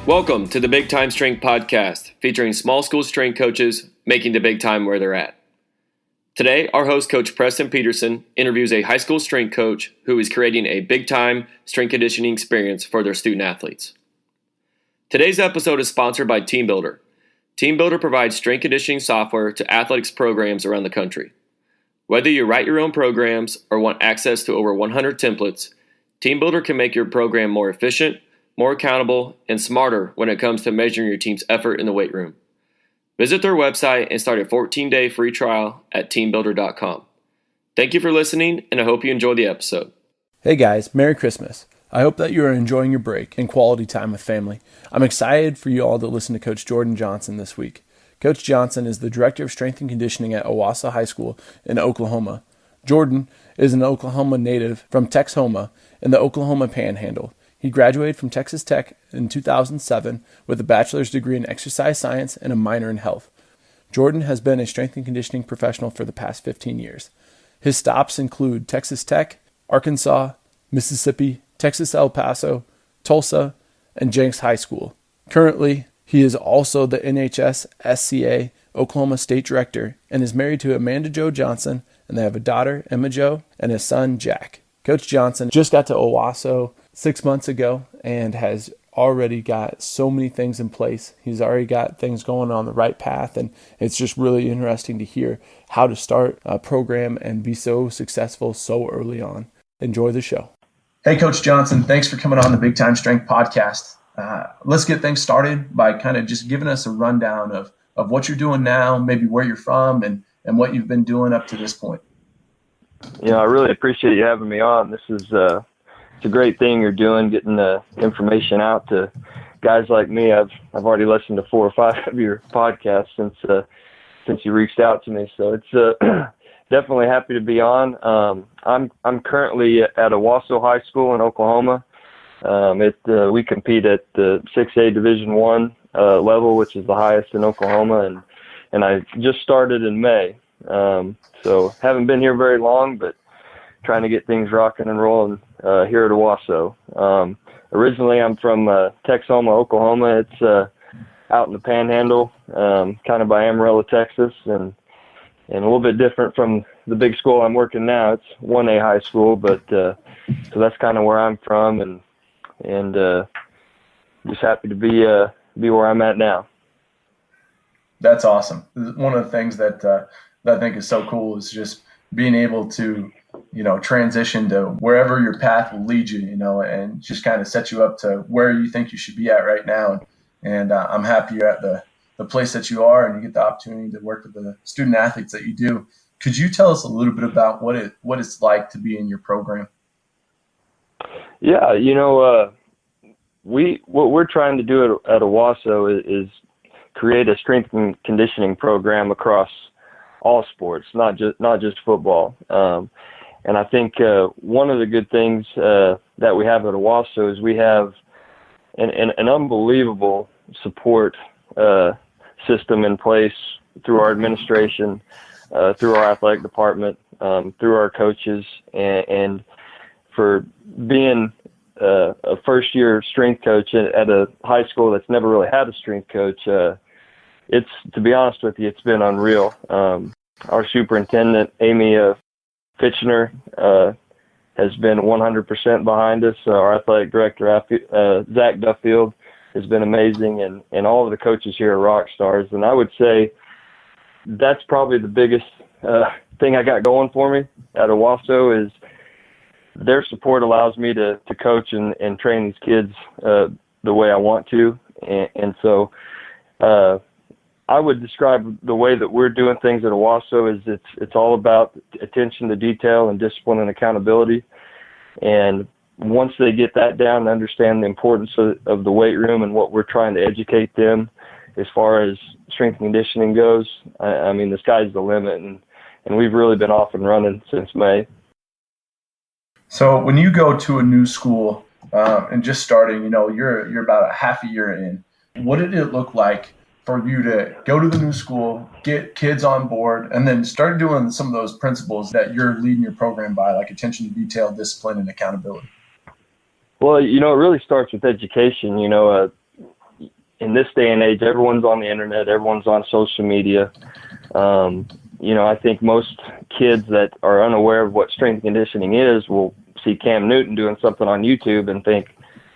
Welcome to the Big Time Strength Podcast, featuring small school strength coaches making the big time where they're at. Today, our host, Coach Preston Peterson, interviews a high school strength coach who is creating a big time strength conditioning experience for their student athletes. Today's episode is sponsored by Team Builder. Team Builder provides strength conditioning software to athletics programs around the country. Whether you write your own programs or want access to over 100 templates, Team Builder can make your program more efficient, more accountable, and smarter when it comes to measuring your team's effort in the weight room. Visit their website and start a 14-day free trial at teambuilder.com. Thank you for listening, and I hope you enjoy the episode. Hey guys, Merry Christmas. I hope that you are enjoying your break and quality time with family. I'm excited for you all to listen to Coach Jordan Johnson this week. Coach Johnson is the Director of Strength and Conditioning at Owasso High School in Oklahoma. Jordan is an Oklahoma native from Texhoma in the Oklahoma Panhandle. He graduated from Texas Tech in 2007 with a bachelor's degree in exercise science and a minor in health. Jordan has been a strength and conditioning professional for the past 15 years. His stops include Texas Tech, Arkansas, Mississippi, Texas El Paso, Tulsa, and Jenks High School. Currently, he is also the NHSSCA Oklahoma State Director and is married to Amanda Jo Johnson, and they have a daughter, Emma Jo, and a son, Jack. Coach Johnson just got to Owasso 6 months ago and has already got so many things in place. He's already got things going on the right path, and it's just really interesting to hear how to start a program and be so successful so early on. Enjoy the show. Hey, Coach Johnson, thanks for coming on the Big Time Strength Podcast. Let's get things started by kind of just giving us a rundown of what you're doing now, maybe where you're from, and what you've been doing up to this point. I really appreciate you having me on. This is it's a great thing you're doing, getting the information out to guys like me. I've already listened to 4 or 5 of your podcasts since you reached out to me, so it's definitely happy to be on. I'm currently at Owasso High School in Oklahoma. We compete at the 6A Division I level, which is the highest in Oklahoma, and I just started in May. So haven't been here very long, but trying to get things rocking and rolling here at Owasso. Originally, I'm from Texhoma, Oklahoma. It's out in the Panhandle, kind of by Amarillo, Texas, and a little bit different from the big school I'm working now. It's 1A high school, but so that's kind of where I'm from, and just happy to be where I'm at now. That's awesome. One of the things that I think is so cool is just being able to, transition to wherever your path will lead you, and just kind of set you up to where you think you should be at right now. And I'm happy you're at the place that you are, and you get the opportunity to work with the student athletes that you do. Could you tell us a little bit about what it's like to be in your program? Yeah, what we're trying to do at Owasso is create a strength and conditioning program across all sports, not just football. And I think one of the good things that we have at Owasso is we have an unbelievable support system in place through our administration, through our athletic department, through our coaches, and for being a first-year strength coach at a high school that's never really had a strength coach, it's, to be honest with you, it's been unreal. Our superintendent, Amy Fitchner, has been 100% behind us. Our athletic director, Zach Duffield, has been amazing, and all of the coaches here are rock stars. And I would say that's probably the biggest thing I got going for me at Owasso is their support allows me to coach and train these kids the way I want to. And so I would describe the way that we're doing things at Owasso is it's all about attention to detail and discipline and accountability. And once they get that down and understand the importance of the weight room and what we're trying to educate them as far as strength and conditioning goes, I mean, the sky's the limit, and we've really been off and running since May. So when you go to a new school and just starting, you're about a half a year in, what did it look like for you to go to the new school, get kids on board, and then start doing some of those principles that you're leading your program by, like attention to detail, discipline, and accountability? Well, it really starts with education. in this day and age, everyone's on the internet, everyone's on social media. I think most kids that are unaware of what strength conditioning is will see Cam Newton doing something on YouTube and think,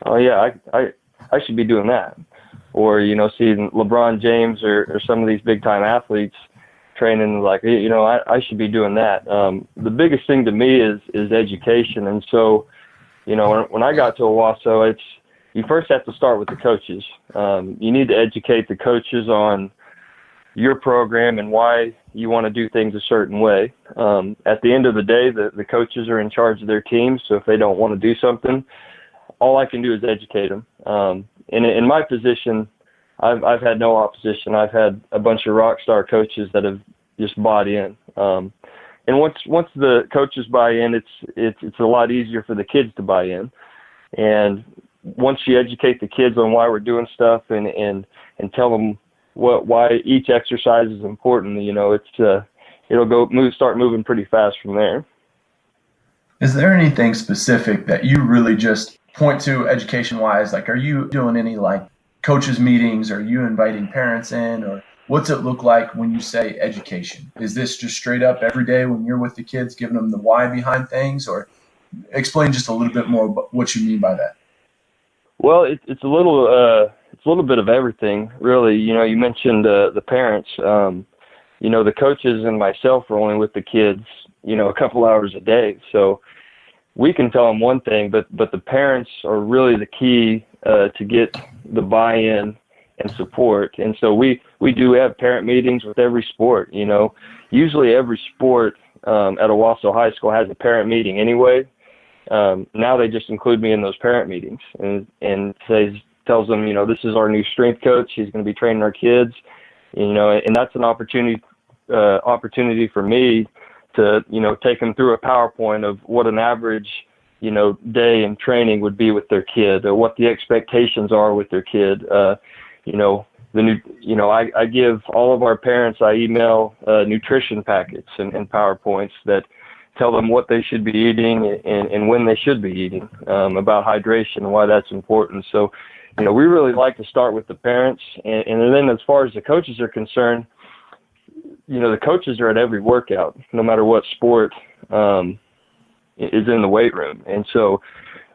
oh yeah, I should be doing that. Or, seeing LeBron James or some of these big time athletes training, like, I should be doing that. The biggest thing to me is education. And so, when I got to Owasso, you first have to start with the coaches. You need to educate the coaches on your program and why you want to do things a certain way. At the end of the day, the coaches are in charge of their teams. So if they don't want to do something, all I can do is educate them. In my position, I've had no opposition. I've had a bunch of rock star coaches that have just bought in. And once the coaches buy in, it's a lot easier for the kids to buy in. And once you educate the kids on why we're doing stuff and tell them why each exercise is important, it'll start moving pretty fast from there. Is there anything specific that you really just point to education-wise? Like, are you doing any coaches meetings? Are you inviting parents in? Or what's it look like when you say education? Is this just straight up every day when you're with the kids, giving them the why behind things? Or explain just a little bit more about what you mean by that. Well, it's a little bit of everything, really. You mentioned the parents. The coaches and myself are only with the kids, a couple hours a day. So we can tell them one thing, but the parents are really the key to get the buy-in and support. And so we do have parent meetings with every sport. Usually every sport at Owasso High School has a parent meeting anyway. Now they just include me in those parent meetings and tells them, this is our new strength coach. He's going to be training our kids, and that's an opportunity for me to, take them through a PowerPoint of what an average, day in training would be with their kid, or what the expectations are with their kid. I give all of our parents, I email nutrition packets and PowerPoints that tell them what they should be eating and when they should be eating, about hydration and why that's important. So, we really like to start with the parents. And then as far as the coaches are concerned, the coaches are at every workout, no matter what sport is in the weight room. And so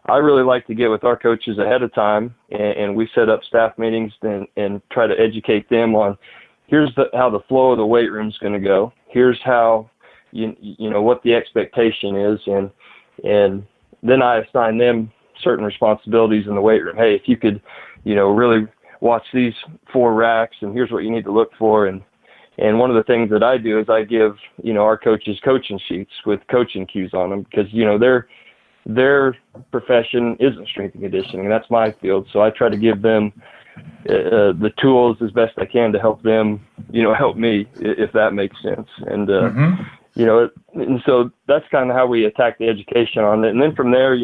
I really like to get with our coaches ahead of time, and we set up staff meetings and try to educate them on here's how the flow of the weight room is going to go. Here's how what the expectation is, and then I assign them certain responsibilities in the weight room. Hey, if you could, really watch these 4 racks, and here's what you need to look for. And one of the things that I do is I give, our coaches coaching sheets with coaching cues on them, because, their profession isn't strength and conditioning, and that's my field. So I try to give them the tools as best I can to help them, help me, if that makes sense. And, and so that's kind of how we attack the education on it. And then from there,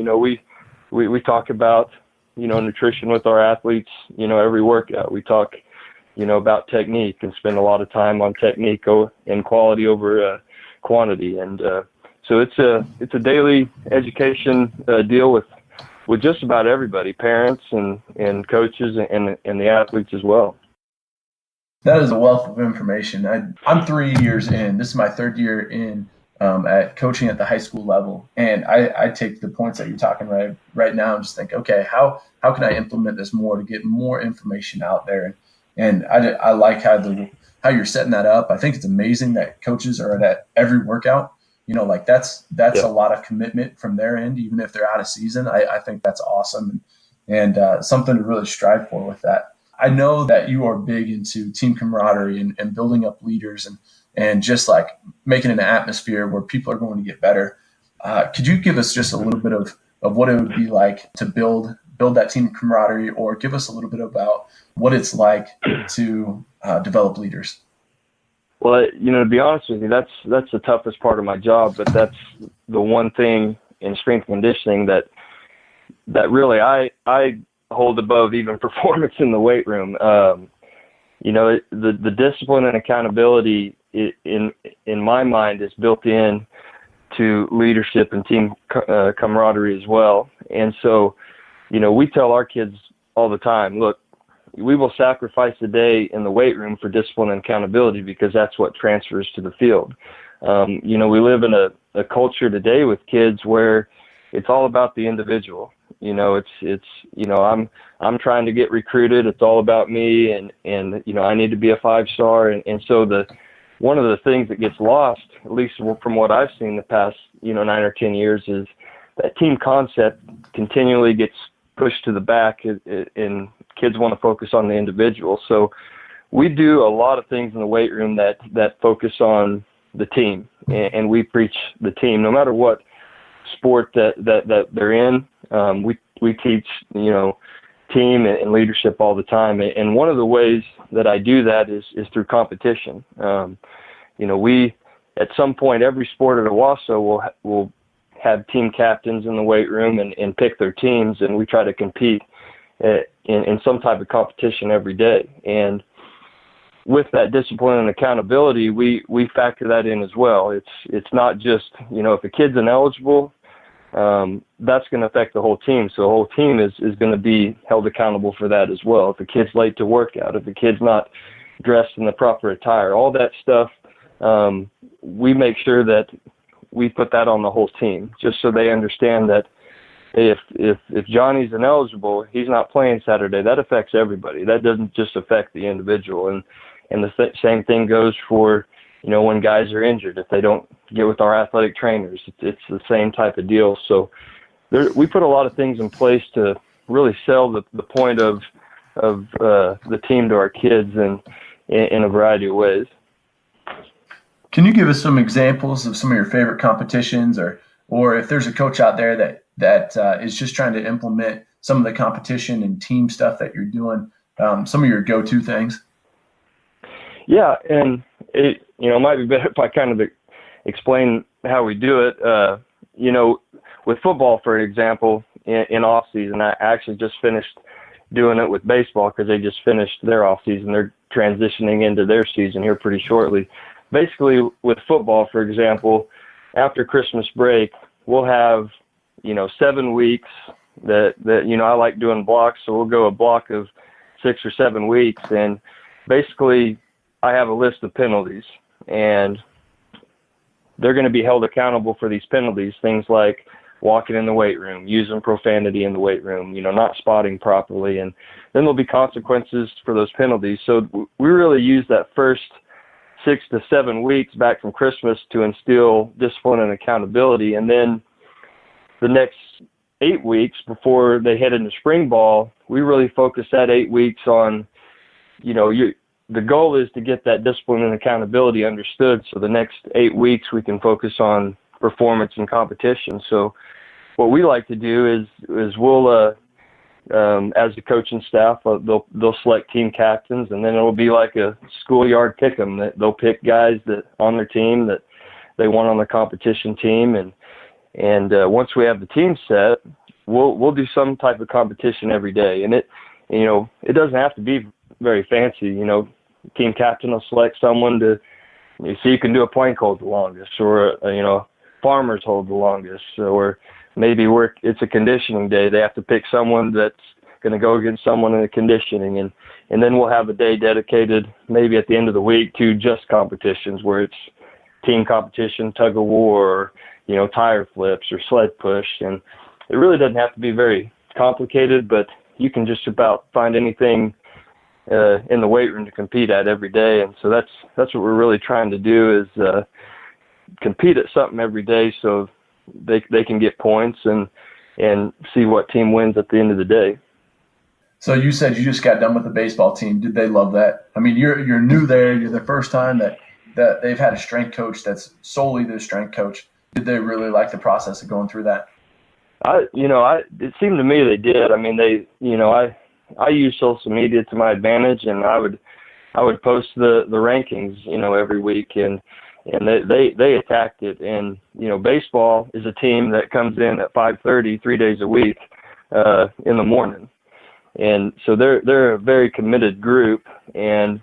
we talk about, nutrition with our athletes, every workout. We talk, about technique and spend a lot of time on technique and quality over quantity. And so it's a daily education deal with just about everybody, parents and coaches and the athletes as well. That is a wealth of information. I'm 3 years in. This is my 3rd year in at coaching at the high school level. And I take the points that you're talking right now and just think, okay, how can I implement this more to get more information out there? And I like how you're setting that up. I think it's amazing that coaches are at every workout. That's a lot of commitment from their end, even if they're out of season. I think that's awesome and something to really strive for with that. I know that you are big into team camaraderie and building up leaders and just like making an atmosphere where people are going to get better. Could you give us just a little bit of what it would be like to build that team camaraderie, or give us a little bit about what it's like to develop leaders? Well, to be honest with you, that's the toughest part of my job, but that's the one thing in strength conditioning that really I hold above even performance in the weight room. The discipline and accountability in my mind is built in to leadership and team camaraderie as well. And so, we tell our kids all the time, look, we will sacrifice a day in the weight room for discipline and accountability because that's what transfers to the field. We live in a culture today with kids where it's all about the individual. I'm trying to get recruited. It's all about me, and I need to be a 5-star. And so one of the things that gets lost, at least from what I've seen the past, 9 or 10 years, is that team concept continually gets pushed to the back, and kids want to focus on the individual. So we do a lot of things in the weight room that focus on the team, and we preach the team, no matter what sport that they're in. We teach, team and leadership all the time. And one of the ways that I do that is through competition. We, at some point, every sport at Owasso will have team captains in the weight room and pick their teams, and we try to compete in some type of competition every day. And with that discipline and accountability, we factor that in as well. It's not just, if a kid's ineligible, that's going to affect the whole team. So the whole team is going to be held accountable for that as well. If a kid's late to workout, if a kid's not dressed in the proper attire, all that stuff, we make sure that we put that on the whole team, just so they understand that if Johnny's ineligible, he's not playing Saturday. That affects everybody. That doesn't just affect the individual. And the same thing goes for, when guys are injured, if they don't get with our athletic trainers, it's the same type of deal. So we put a lot of things in place to really sell the point of the team to our kids in a variety of ways. Can you give us some examples of some of your favorite competitions, or if there's a coach out there that is just trying to implement some of the competition and team stuff that you're doing, some of your go-to things? Yeah, and it might be better if I kind of explain how we do it. With football, for example, in off season, I actually just finished doing it with baseball because they just finished their off season. They're transitioning into their season here pretty shortly. Basically, with football, for example, after Christmas break, we'll have 7 weeks that I like doing blocks, so we'll go a block of 6 or 7 weeks, and basically I have a list of penalties, and they're going to be held accountable for these penalties, things like walking in the weight room, using profanity in the weight room, not spotting properly, and then there'll be consequences for those penalties. So we really use that first 6 to 7 weeks back from Christmas to instill discipline and accountability, and then the next 8 weeks before they head into spring ball, we really focus that 8 weeks on, the goal is to get that discipline and accountability understood. So the next 8 weeks we can focus on performance and competition. So what we like to do is we'll, as the coaching staff, they'll select team captains, and then it'll be like a schoolyard pick 'em. That they'll pick guys that on their team that they want on the competition team, and once we have the team set, we'll do some type of competition every day, and it doesn't have to be very fancy. Team captain will select someone to see who can do a plank hold the longest, or farmers hold the longest, or maybe it's a conditioning day. They have to pick someone that's going to go against someone in the conditioning, and then we'll have a day dedicated maybe at the end of the week to just competitions where it's team competition, tug of war, or tire flips or sled push. And it really doesn't have to be very complicated, but you can just about find anything in the weight room to compete at every day. And so that's what we're really trying to do, is compete at something every day so they can get points and see what team wins at the end of the day. So you said you just got done with the baseball team. Did they love that? I mean, you're new there. You're the first time that they've had a strength coach that's solely their strength coach. Did they really like the process of going through that? It seemed to me they did. I mean, I use social media to my advantage, and I would post the rankings, every week, and they attacked it. And baseball is a team that comes in at 5:30 3 days a week in the morning, and so they're a very committed group. And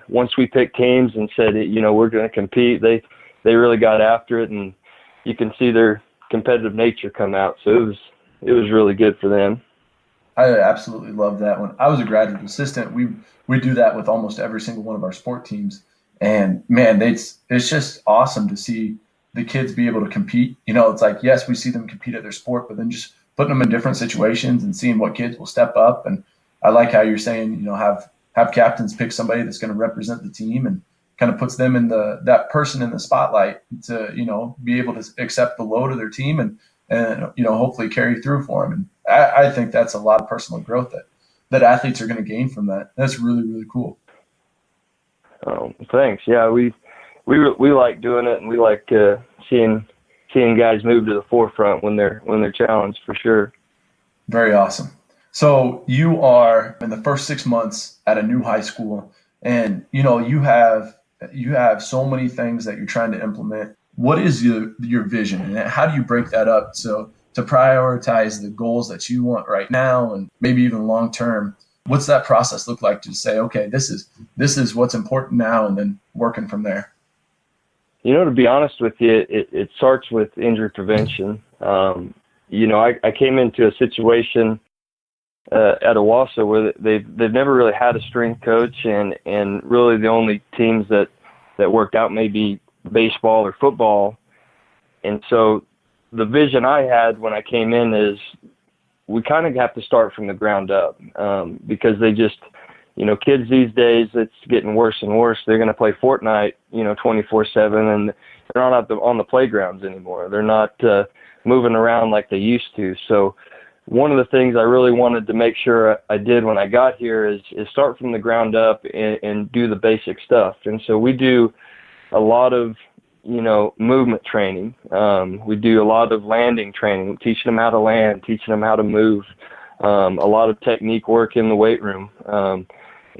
once we picked teams and said we're going to compete, they really got after it, and you can see their competitive nature come out. So it was really good for them. I absolutely love that. When I was a graduate assistant, we do that with almost every single one of our sport teams. And man, it's just awesome to see the kids be able to compete. It's like, yes, we see them compete at their sport, but then just putting them in different situations and seeing what kids will step up. And I like how you're saying, have captains pick somebody that's going to represent the team and kind of puts them in that person in the spotlight to, be able to accept the load of their team and hopefully carry through for them. And I think that's a lot of personal growth that athletes are going to gain from that. That's really, really cool. Oh, thanks. Yeah, we like doing it, and we like seeing guys move to the forefront when they're challenged, for sure. Very awesome. So you are in the first 6 months at a new high school, and you have so many things that you're trying to implement. What is your vision, and how do you break that up so to prioritize the goals that you want right now and maybe even long term? What's that process look like to say, okay, this is what's important now, and then working from there? To be honest with you, it starts with injury prevention. I came into a situation at Owasso where they've never really had a strength coach, and really the only teams that worked out maybe baseball or football. And so the vision I had when I came in is we kind of have to start from the ground up, because they just, kids these days, it's getting worse and worse. They're going to play Fortnite, 24/7, and they're not on the playgrounds anymore. They're not moving around like they used to. So one of the things I really wanted to make sure I did when I got here is start from the ground up and do the basic stuff. And so we do a lot of, movement training. We do a lot of landing training, teaching them how to land, teaching them how to move, a lot of technique work in the weight room.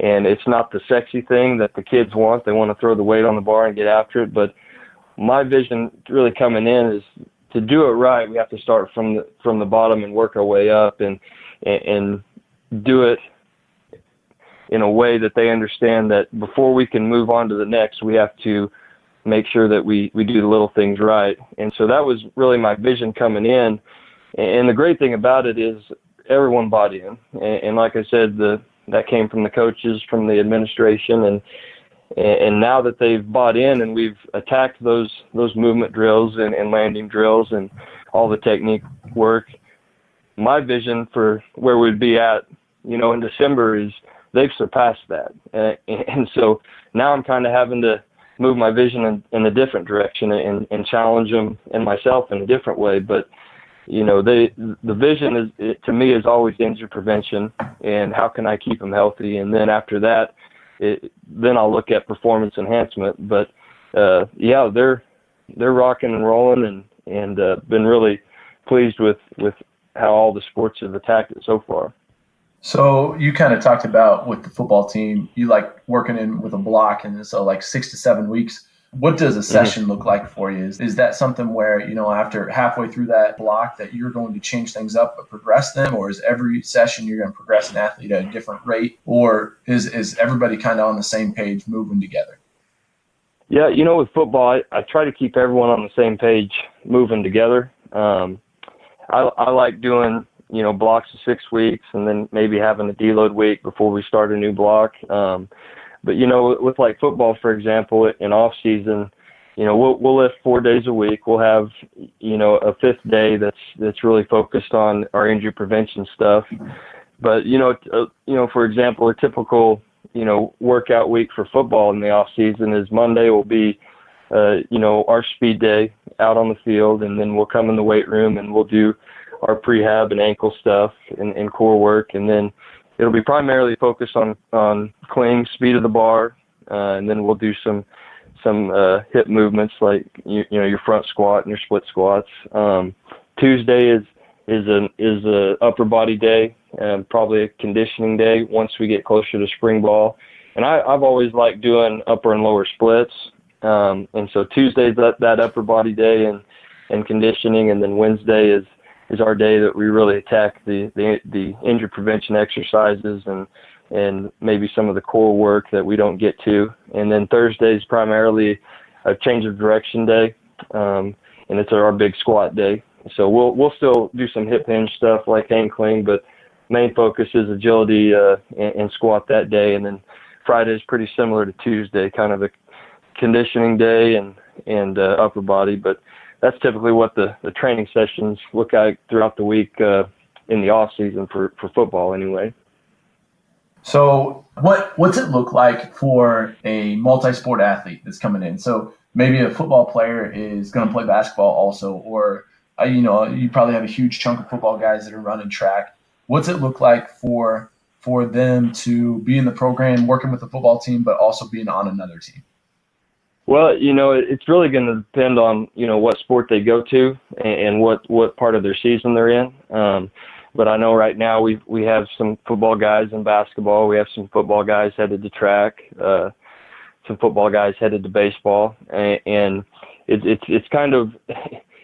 And it's not the sexy thing that the kids want. They want to throw the weight on the bar and get after it. But my vision really coming in is to do it right. We have to start from the bottom and work our way up and do it in a way that they understand that before we can move on to the next, we have to make sure that we do the little things right. And so that was really my vision coming in. And the great thing about it is everyone bought in. And like I said, that came from the coaches, from the administration, and now that they've bought in and we've attacked those movement drills and landing drills and all the technique work, my vision for where we'd be at, in December is they've surpassed that. And so now I'm kind of having to move my vision in a different direction and challenge them and myself in a different way. But, the vision to me is always injury prevention and how can I keep them healthy. And then after that, then I'll look at performance enhancement. But they're rocking and rolling and been really pleased with how all the sports have attacked it so far. So you kind of talked about with the football team, you like working in with a block, and so like 6 to 7 weeks. What does a session look like for you? Is that something where, after halfway through that block that you're going to change things up but progress them, or is every session you're going to progress an athlete at a different rate, or is everybody kind of on the same page moving together? Yeah, with football, I try to keep everyone on the same page moving together. I like doing, blocks of 6 weeks and then maybe having a deload week before we start a new block. But, with like football, for example, in off season, we'll lift 4 days a week. We'll have, a fifth day that's really focused on our injury prevention stuff. But, for example, a typical, workout week for football in the off season is Monday will be, our speed day out on the field, and then we'll come in the weight room and we'll do our prehab and ankle stuff and core work. And then it'll be primarily focused on cling, speed of the bar, and then we'll do some hip movements like your front squat and your split squats. Tuesday is a upper body day, probably a conditioning day once we get closer to spring ball. And I've always liked doing upper and lower splits. And so Tuesday's that upper body day and conditioning, and then Wednesday is our day that we really attack the injury prevention exercises and maybe some of the core work that we don't get to. And then Thursday is primarily a change of direction day, and it's our big squat day. So we'll still do some hip hinge stuff like hang cling, but main focus is agility and squat that day, and then Friday is pretty similar to Tuesday, kind of a conditioning day and upper body. But that's typically what the training sessions look like throughout the week in the off season for football anyway. So what's it look like for a multi-sport athlete that's coming in? So maybe a football player is going to play basketball also, or you probably have a huge chunk of football guys that are running track. What's it look like for them to be in the program, working with the football team, but also being on another team? Well, it's really going to depend on, what sport they go to and what part of their season they're in. But I know right now we have some football guys in basketball. We have some football guys headed to track, some football guys headed to baseball. And it's kind of –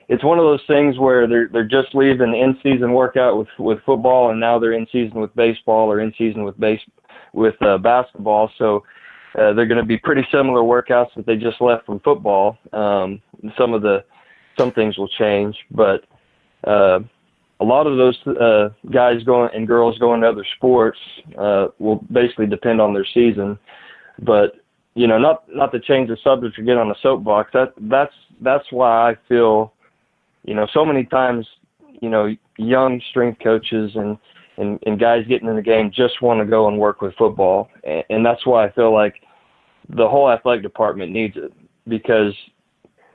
it's one of those things where they're just leaving the in-season workout with football, and now they're in season with baseball or in season with basketball. So they're going to be pretty similar workouts that they just left from football. Some things will change, but a lot of those guys going and girls going to other sports will basically depend on their season. But not to change the subject or get on a soapbox. That's why I feel. So many times, young strength coaches and guys getting in the game just want to go and work with football. And that's why I feel like the whole athletic department needs it, because,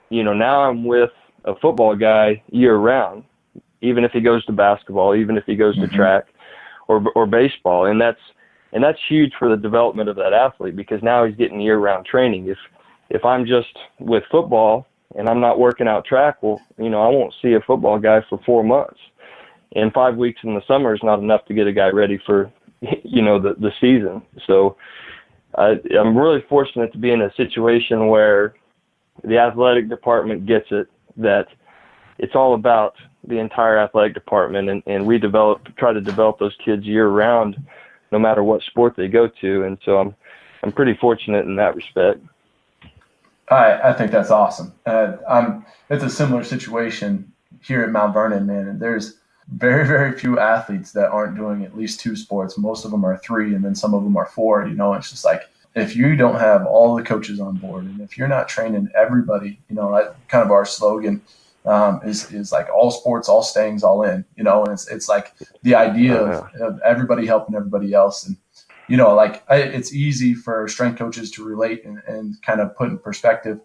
now I'm with a football guy year round, even if he goes to basketball, even if he goes to track or baseball. And that's huge for the development of that athlete, because now he's getting year round training. If I'm just with football and I'm not working out track, well, I won't see a football guy for 4 months. And 5 weeks in the summer is not enough to get a guy ready for, the season. So I'm really fortunate to be in a situation where the athletic department gets it, that it's all about the entire athletic department. And we try to develop those kids year round, no matter what sport they go to. And so I'm pretty fortunate in that respect. I think that's awesome. It's a similar situation here at Mount Vernon, man. And there's very, very few athletes that aren't doing at least 2 sports. Most of them are 3, and then some of them are 4. It's just like, if you don't have all the coaches on board, and if you're not training everybody, kind of our slogan is like all sports, all stayings, all in. And it's like the idea of everybody helping everybody else. And it's easy for strength coaches to relate and kind of put in perspective,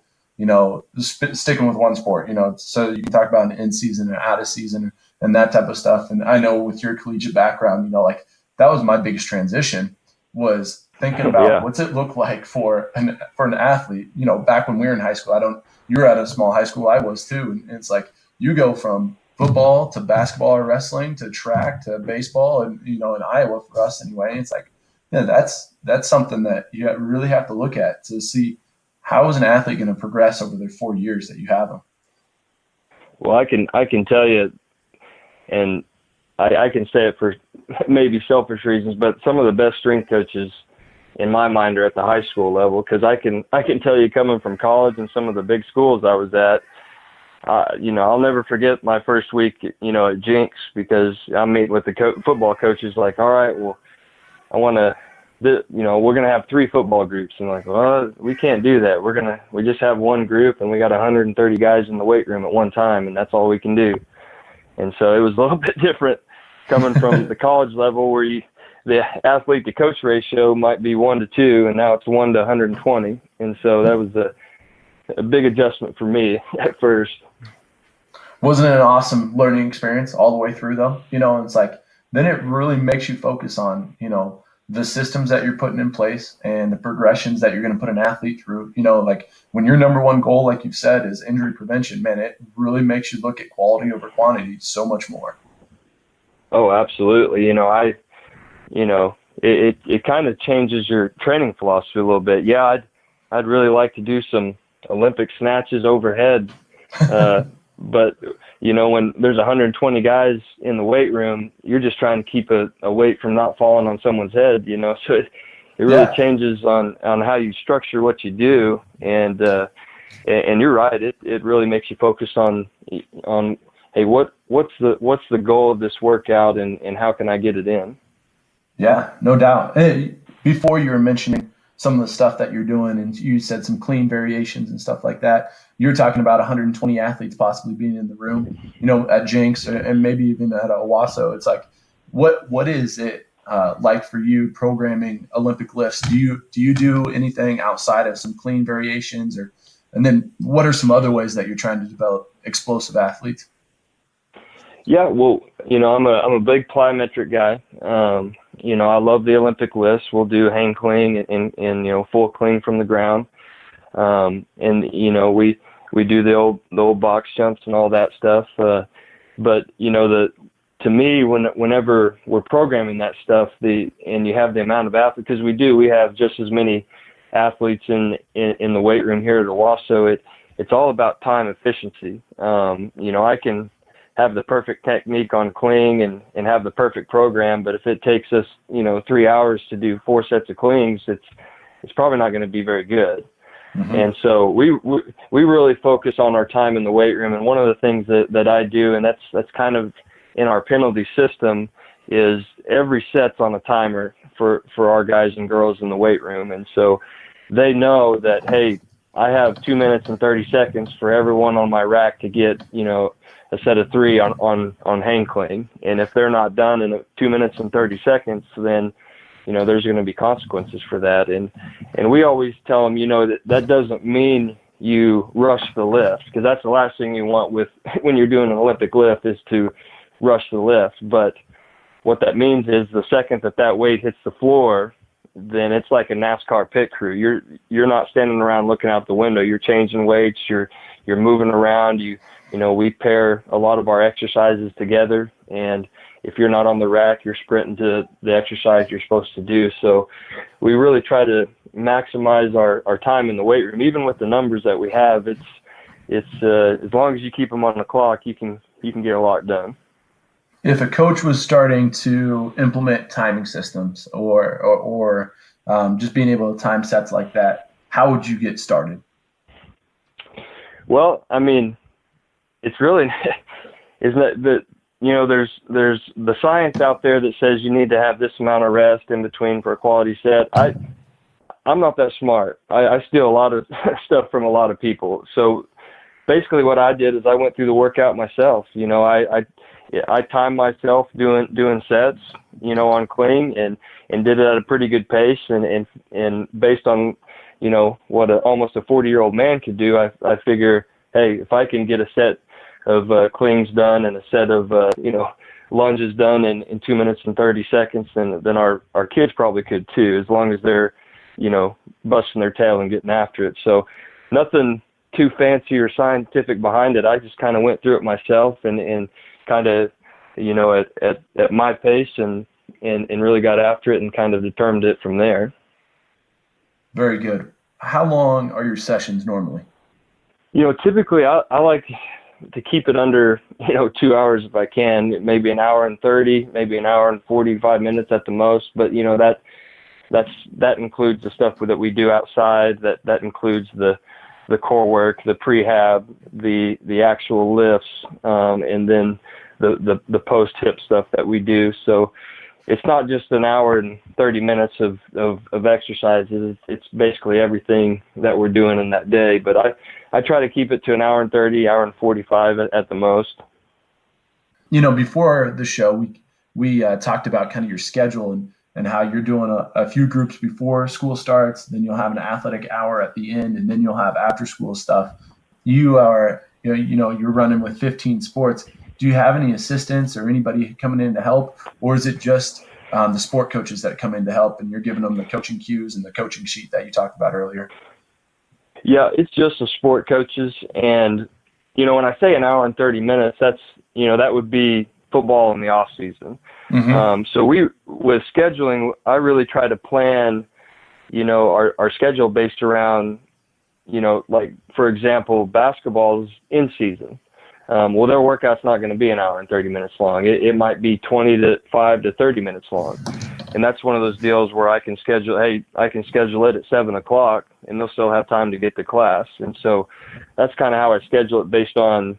sticking with one sport, so you can talk about an in season and out of season and that type of stuff. And I know with your collegiate background, that was my biggest transition, was thinking about what's it look like for an athlete, back when we were in high school. You were at a small high school, I was too. And it's like, you go from football to basketball or wrestling to track to baseball and, in Iowa for us anyway. It's like, that's something that you really have to look at to see how is an athlete going to progress over the 4 years that you have them. Well, I can tell you, and I can say it for maybe selfish reasons, but some of the best strength coaches in my mind are at the high school level, because I can tell you, coming from college and some of the big schools I was at, I'll never forget my first week, at Jenks, because I'm meeting with the football coaches like, all right, well, I want to, we're going to have 3 football groups. And like, well, we can't do that. We just have one group, and we got 130 guys in the weight room at one time, and that's all we can do. And so it was a little bit different coming from the college level, where the athlete to coach ratio might be 1 to 2, and now it's 1 to 120. And so that was a big adjustment for me at first. Wasn't it an awesome learning experience all the way through though? And it's like, then it really makes you focus on, the systems that you're putting in place and the progressions that you're going to put an athlete through. Like when your number one goal, like you've said, is injury prevention, man, it really makes you look at quality over quantity so much more. Oh, absolutely. It kind of changes your training philosophy a little bit. Yeah, I'd really like to do some Olympic snatches overhead. But, when there's 120 guys in the weight room, you're just trying to keep a weight from not falling on someone's head, so it really changes on how you structure what you do. And you're right. It really makes you focus on hey, what's the goal of this workout, and how can I get it in? Yeah, no doubt. Hey, before you were mentioning some of the stuff that you're doing, and you said some clean variations and stuff like that, you're talking about 120 athletes possibly being in the room, at Jenks and maybe even at Owasso. It's like, what is it like for you programming Olympic lifts? Do you do anything outside of some clean variations, and then what are some other ways that you're trying to develop explosive athletes? Yeah, well, I'm a big plyometric guy. I love the Olympic lifts. We'll do hang cling and full cling from the ground. We do the old box jumps and all that stuff. But to me, whenever we're programming that stuff, and you have the amount of athletes, because we have just as many athletes in the weight room here at Owasso. It's all about time efficiency. I can have the perfect technique on cling and have the perfect program, but if it takes us 3 hours to do 4 sets of clings, it's probably not going to be very good. Mm-hmm. And so we really focus on our time in the weight room. And one of the things that I do, and that's kind of in our penalty system, is every set's on a timer for our guys and girls in the weight room. And so they know that, hey, I have 2 minutes and 30 seconds for everyone on my rack to get, a set of 3 on hang cling. And if they're not done in 2 minutes and 30 seconds, then, there's going to be consequences for that. And we always tell them, that doesn't mean you rush the lift, because that's the last thing you want when you're doing an Olympic lift is to rush the lift. But what that means is the second that weight hits the floor, then it's like a NASCAR pit crew. You're not standing around looking out the window. You're changing weights. You're moving around. We pair a lot of our exercises together, and if you're not on the rack, you're sprinting to the exercise you're supposed to do. So we really try to maximize our time in the weight room. Even with the numbers that we have, it's as long as you keep them on the clock, you can get a lot done. If a coach was starting to implement timing systems or just being able to time sets like that, how would you get started? Well, I mean, it's really isn't it that there's the science out there that says you need to have this amount of rest in between for a quality set. I'm not that smart. I steal a lot of stuff from a lot of people. So basically what I did is I went through the workout myself. I timed myself doing sets, on cling and did it at a pretty good pace. And based on, what almost a 40-year-old man could do, I figure, hey, if I can get a set of clings done and a set of, lunges done in 2 minutes and 30 seconds, then our kids probably could too, as long as they're, busting their tail and getting after it. So nothing too fancy or scientific behind it. I just kind of went through it myself and kind of, at my pace and really got after it and kind of determined it from there. Very good. How long are your sessions normally? Typically I like to keep it under, 2 hours if I can, maybe an hour and 30, maybe an hour and 45 minutes at the most. But, that includes the stuff that we do outside. That includes the core work, the prehab, the actual lifts, and then the post hip stuff that we do. So it's not just an hour and 30 minutes of exercises. It's basically everything that we're doing in that day. But I try to keep it to an hour and 30, hour and 45 at the most. Before the show, we talked about kind of your schedule and how you're doing a few groups before school starts. Then you'll have an athletic hour at the end, and then you'll have after school stuff. You are, you're running with 15 sports. Do you have any assistants or anybody coming in to help, or is it just the sport coaches that come in to help and you're giving them the coaching cues and the coaching sheet that you talked about earlier? Yeah, it's just the sport coaches. And, when I say an hour and 30 minutes, that's, that would be football in the off season. Mm-hmm. So with scheduling, I really try to plan, our schedule based around, like, for example, basketball is in season. Well, their workout's not going to be an hour and 30 minutes long. It might be 25 to 30 minutes long. And that's one of those deals where I can schedule it at 7:00 and they'll still have time to get to class. And so that's kind of how I schedule it based on,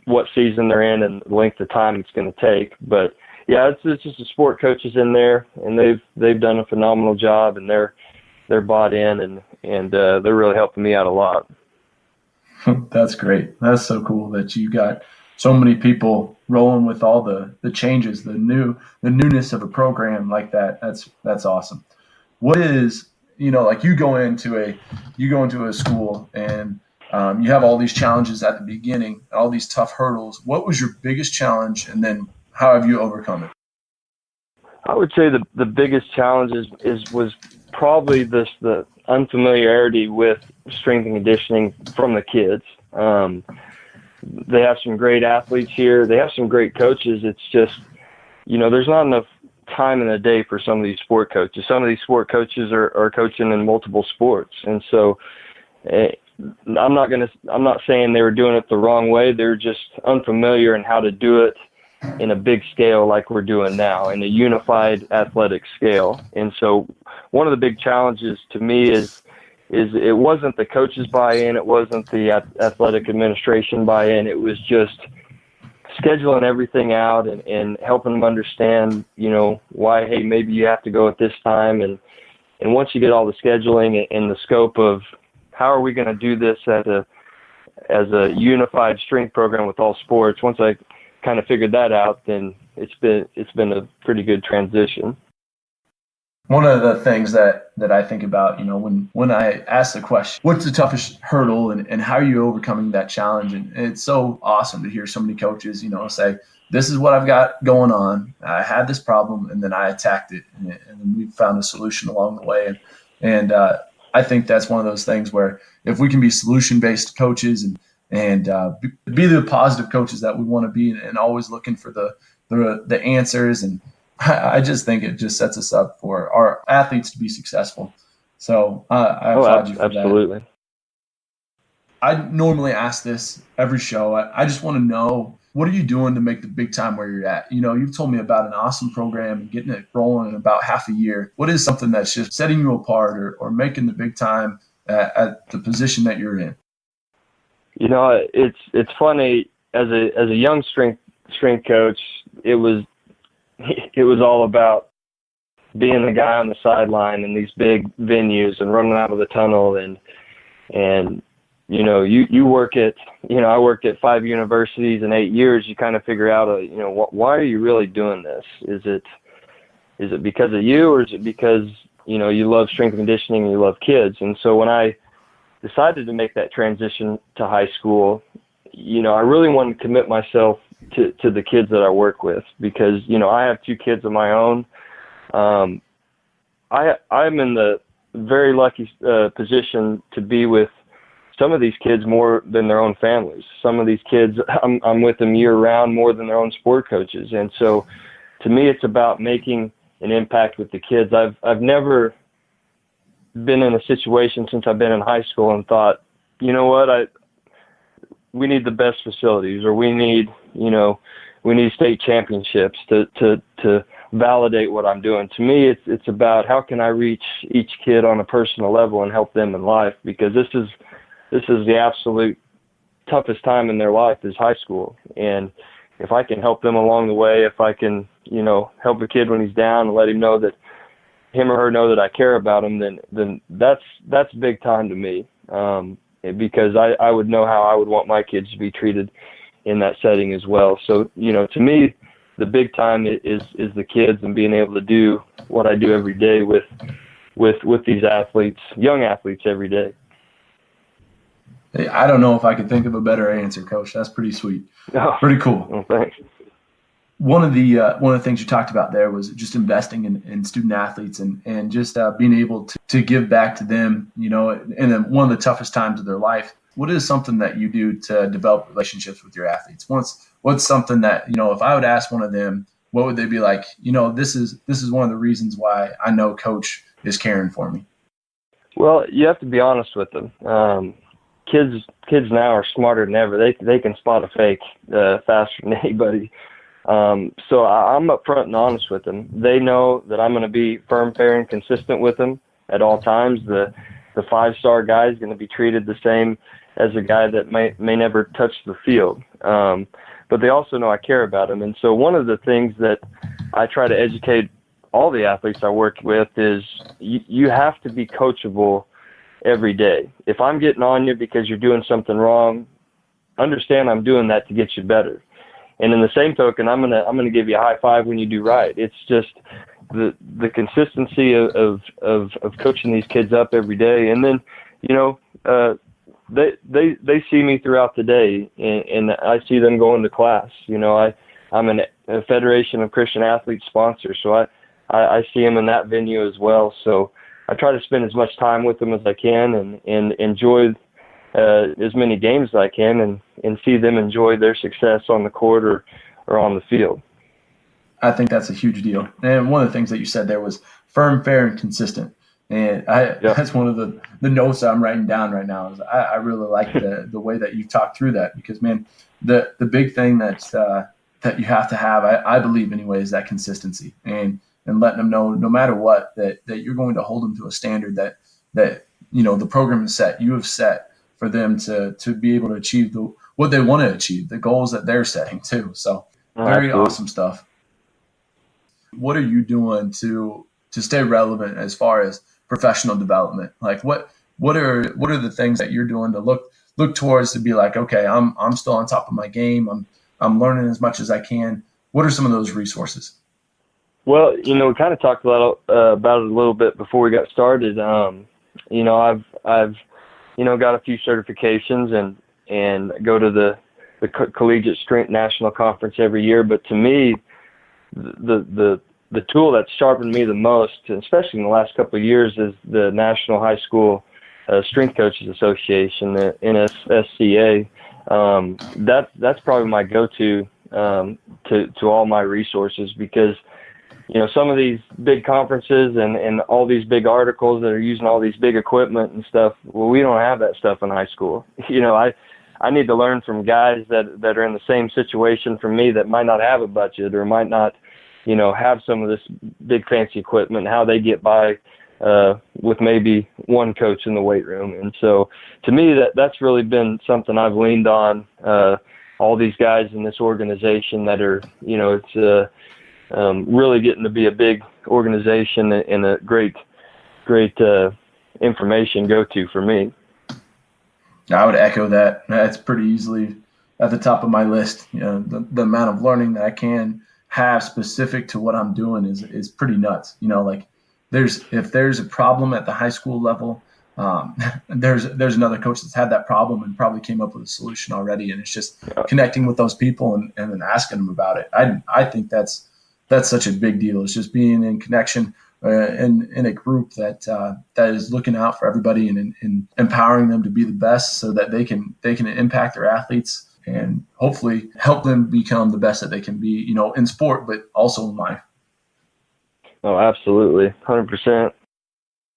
what season they're in and the length of time it's going to take. But yeah, it's just the sport coaches in there, and they've done a phenomenal job, and they're bought in, and they're really helping me out a lot. That's great. That's so cool that you got so many people rolling with all the changes, the newness of a program like that. That's awesome. What is, like you go into a school and you have all these challenges at the beginning, all these tough hurdles. What was your biggest challenge, and then how have you overcome it? I would say the biggest challenge was probably the unfamiliarity with strength and conditioning from the kids. They have some great athletes here. They have some great coaches. It's just, there's not enough time in the day for some of these sport coaches. Some of these sport coaches are coaching in multiple sports. And so I'm not saying they were doing it the wrong way. They're just unfamiliar in how to do it in a big scale like we're doing now, in a unified athletic scale. And so one of the big challenges to me is it wasn't the coaches buy-in, it wasn't the athletic administration buy-in, it was just scheduling everything out and helping them understand, why, hey, maybe you have to go at this time. And once you get all the scheduling and the scope of how are we going to do this as a unified strength program with all sports, once I kind of figured that out, then it's been a pretty good transition. One of the things that I think about, when I ask the question, what's the toughest hurdle and how are you overcoming that challenge? And it's so awesome to hear so many coaches, say, this is what I've got going on. I had this problem and then I attacked it and then we found a solution along the way. And I think that's one of those things where if we can be solution-based coaches and be the positive coaches that we want to be and always looking for the answers, and I just think it just sets us up for our athletes to be successful. So I applaud you for absolutely. that. I normally ask this every show. I just want to know, what are you doing to make the big time where you're at? You've told me about an awesome program and getting it rolling in about half a year. What is something that's just setting you apart or making the big time at the position that you're in? It's funny, as a young strength coach, it was all about being the guy on the sideline in these big venues and running out of the tunnel and you work at, I worked at 5 universities in 8 years. You kind of figure out, why are you really doing this? Is it because of you, or is it because, you love strength and conditioning and you love kids? And so when I decided to make that transition to high school, I really wanted to commit myself to the kids that I work with, because, I have 2 kids of my own. I'm in the very lucky position to be with some of these kids more than their own families. Some of these kids, I'm with them year round more than their own sport coaches. And so to me, it's about making an impact with the kids. I've never been in a situation since I've been in high school and thought, you know what, we need the best facilities, or we need state championships to validate what I'm doing. To me, it's about how can I reach each kid on a personal level and help them in life, because this is the absolute toughest time in their life is high school. And if I can help them along the way, if I can, help a kid when he's down and let him know that him or her know that I care about him, then that's big time to me. Because I would know how I would want my kids to be treated in that setting as well. So, to me, the big time is the kids, and being able to do what I do every day with these athletes, young athletes every day. Hey, I don't know if I could think of a better answer, Coach. That's pretty sweet. Oh, pretty cool. Well, thanks. One of the things you talked about there was just investing in student athletes and just being able to give back to them, in one of the toughest times of their life. What is something that you do to develop relationships with your athletes? What's something that, if I would ask one of them, what would they be like? This is one of the reasons why I know Coach is caring for me. Well, you have to be honest with them. Kids now are smarter than ever. They can spot a fake faster than anybody. So I'm upfront and honest with them. They know that I'm going to be firm, fair, and consistent with them at all times. The 5-star guy is going to be treated the same as a guy that may never touch the field. But they also know I care about them. And so one of the things that I try to educate all the athletes I work with is you have to be coachable every day. If I'm getting on you because you're doing something wrong, understand I'm doing that to get you better. And in the same token, I'm gonna give you a high five when you do right. It's just the consistency of coaching these kids up every day. And then, they see me throughout the day, and I see them going to class. I'm a Federation of Christian Athletes sponsor, so I see them in that venue as well. So I try to spend as much time with them as I can and enjoy as many games as I can and see them enjoy their success on the court or on the field. I think that's a huge deal. And one of the things that you said there was firm, fair, and consistent. And that's one of the notes I'm writing down right now. Is I really like the way that you talked through that, because, man, the big thing that you have to have, I believe anyway, is that consistency and letting them know no matter what that you're going to hold them to a standard that the program is set. You have set for them to be able to achieve what they want to achieve, the goals that they're setting too. So very awesome stuff. What are you doing to stay relevant as far as professional development? Like what are the things that you're doing to look towards to be like, okay, I'm still on top of my game. I'm learning as much as I can. What are some of those resources? Well, we kind of talked about it a little bit before we got started. I've got a few certifications and go to the Collegiate Strength National Conference every year. But to me, the tool that's sharpened me the most, especially in the last couple of years, is the National High School Strength Coaches Association, the NHSSCA. That's probably my go-to to all my resources, because some of these big conferences and all these big articles that are using all these big equipment and stuff, well, we don't have that stuff in high school. I need to learn from guys that are in the same situation from me that might not have a budget or might not, have some of this big fancy equipment, how they get by with maybe one coach in the weight room. And so to me, that's really been something I've leaned on, all these guys in this organization that are, it's really getting to be a big organization and a great information go-to for me. I would echo that. That's pretty easily at the top of my list. The amount of learning that I can have specific to what I'm doing is pretty nuts. If there's a problem at the high school level, there's another coach that's had that problem and probably came up with a solution already. And it's just connecting with those people and then asking them about it. I think that's such a big deal. It's just being in connection in a group that is looking out for everybody and empowering them to be the best so that they can impact their athletes and hopefully help them become the best that they can be, in sport, but also in life. Oh, absolutely. 100%.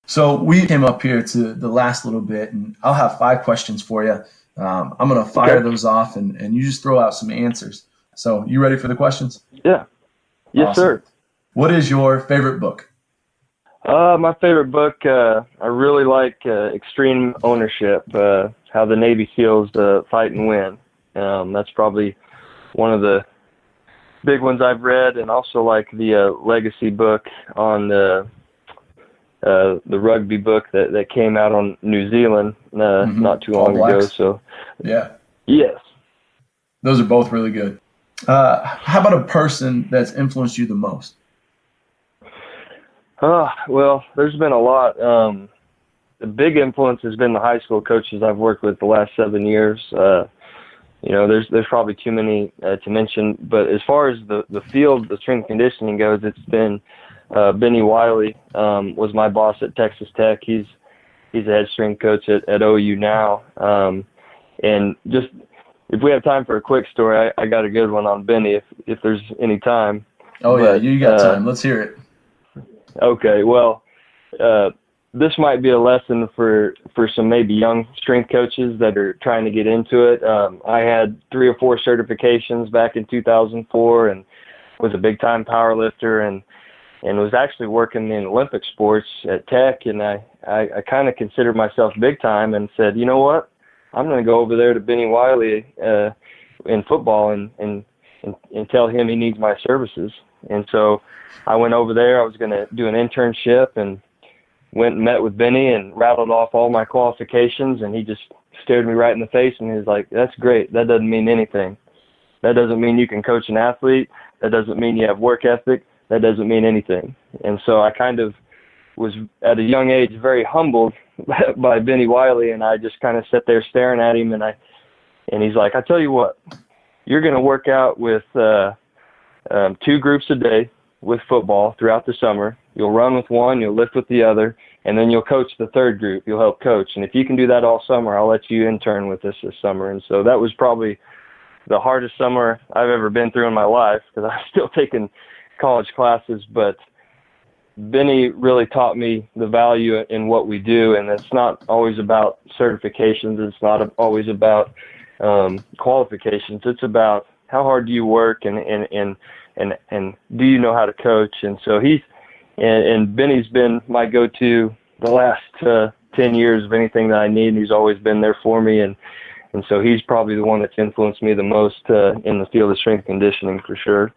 So we came up here to the last little bit, and I'll have 5 questions for you. I'm going to fire those off, and you just throw out some answers. So you ready for the questions? Yeah. Yes, awesome. Sir. What is your favorite book? My favorite book, I really like Extreme Ownership, How the Navy SEALs Fight and Win. That's probably one of the big ones I've read, and also like the legacy book on the rugby book that came out on New Zealand not too long ago. So yeah, yes, those are both really good. How about a person that's influenced you the most? Well, there's been a lot. The big influence has been the high school coaches I've worked with the last 7 years. There's probably too many to mention, but as far as the field, the strength conditioning goes, it's been Bennie Wylie was my boss at Texas Tech. He's a head strength coach at OU now. And just if we have time for a quick story, I got a good one on Bennie if there's any time. Yeah, you got time. Let's hear it. Okay, well, this might be a lesson for some maybe young strength coaches that are trying to get into it. I had 3 or 4 certifications back in 2004 and was a big-time power lifter and was actually working in Olympic sports at Tech. And I kind of considered myself big-time and said, you know what? I'm going to go over there to Bennie Wylie in football and tell him he needs my services. And so I went over there. I was going to do an internship and went and met with Bennie and rattled off all my qualifications, and he just stared me right in the face and he was like, "That's great. That doesn't mean anything. That doesn't mean you can coach an athlete. That doesn't mean you have work ethic. That doesn't mean anything." And so I kind of was at a young age very humbled by Bennie Wylie, and I just kind of sat there staring at him, and he's like, "I tell you what, you're going to work out with 2 groups a day with football throughout the summer. You'll run with one, you'll lift with the other, and then you'll coach the third group. You'll help coach. And if you can do that all summer, I'll let you intern with us this summer." And so that was probably the hardest summer I've ever been through in my life, because I'm still taking college classes. But Bennie really taught me the value in what we do, and it's not always about certifications. It's not always about qualifications. It's about how hard do you work and do you know how to coach. And so and Bennie's been my go-to the last 10 years of anything that I need, and he's always been there for me. And so he's probably the one that's influenced me the most in the field of strength conditioning, for sure.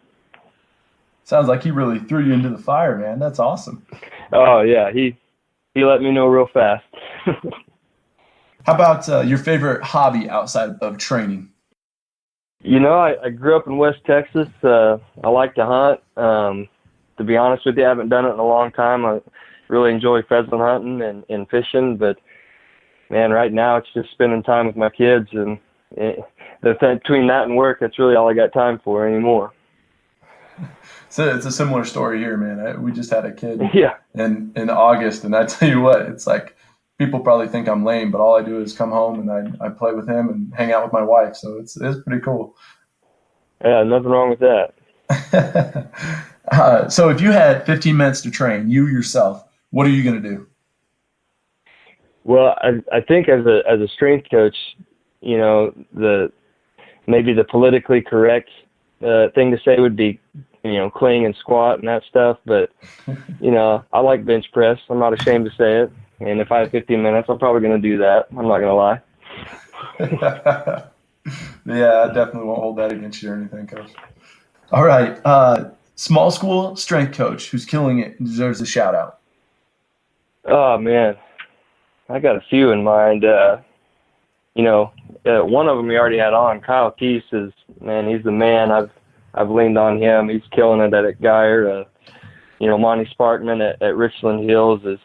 Sounds like he really threw you into the fire, man. That's awesome. Oh, yeah. He let me know real fast. How about your favorite hobby outside of training? You know, I grew up in West Texas. I like to hunt. To be honest with you, I haven't done it in a long time. I really enjoy pheasant hunting and fishing, but man, right now it's just spending time with my kids, and between that and work, that's really all I got time for anymore. So it's a similar story here, man. We just had a kid in August, and I tell you what, it's like people probably think I'm lame, but all I do is come home and I play with him and hang out with my wife. So it's pretty cool. Yeah, nothing wrong with that. So if you had 15 minutes to train, you yourself, what are you going to do? Well, I think as a strength coach, you know, maybe the politically correct thing to say would be, you know, clean and squat and that stuff. But, you know, I like bench press. I'm not ashamed to say it. And if I have 15 minutes, I'm probably going to do that. I'm not going to lie. Yeah, I definitely won't hold that against you or anything, Coach. All right. Small school strength coach who's killing it and deserves a shout out. Oh, man. I got a few in mind. You know, one of them we already had on. Kyle Keese is, man, he's the man. I've leaned on him. He's killing it at Geyer. You know, Monty Sparkman at Richland Hills is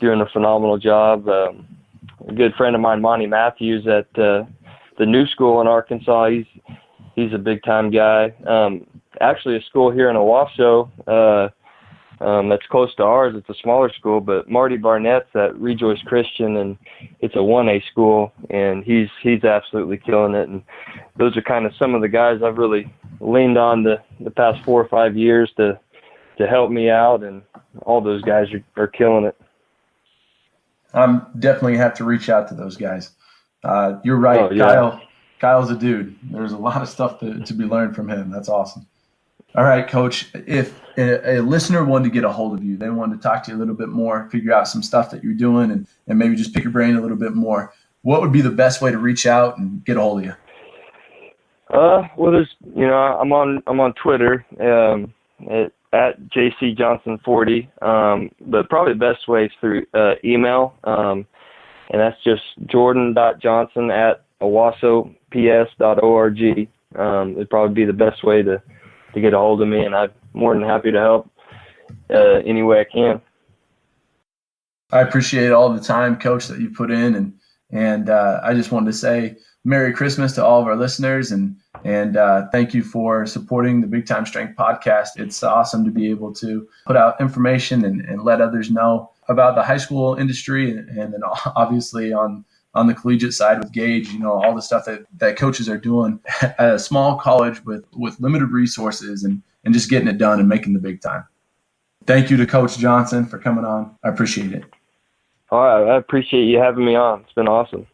doing a phenomenal job. A good friend of mine, Monty Matthews, at the new school in Arkansas. He's a big time guy. Actually, a school here in Owasso that's close to ours. It's a smaller school, but Marty Barnett's at Rejoice Christian, and it's a 1A school, and he's absolutely killing it. And those are kind of some of the guys I've really leaned on the past 4 or 5 years to help me out, and all those guys are killing it. I'm definitely have to reach out to those guys. You're right. Oh, yeah. Kyle's a dude. There's a lot of stuff to be learned from him. That's awesome. All right, Coach, if a listener wanted to get a hold of you, they wanted to talk to you a little bit more, figure out some stuff that you're doing, and maybe just pick your brain a little bit more, what would be the best way to reach out and get a hold of you? Well, there's, you know, I'm on Twitter at JCJohnson40, but probably the best way is through email, and that's just jordan.johnson@owassops.org. It'd probably be the best way to get a hold of me, and I'm more than happy to help any way I can. I appreciate all the time, Coach, that you put in, and I just wanted to say Merry Christmas to all of our listeners, and thank you for supporting the Big Time Strength podcast. It's awesome to be able to put out information and let others know about the high school industry, and then obviously on the collegiate side with Gage, you know, all the stuff that coaches are doing at a small college with limited resources and just getting it done and making the big time. Thank you to Coach Johnson for coming on. I appreciate it. All right. I appreciate you having me on. It's been awesome.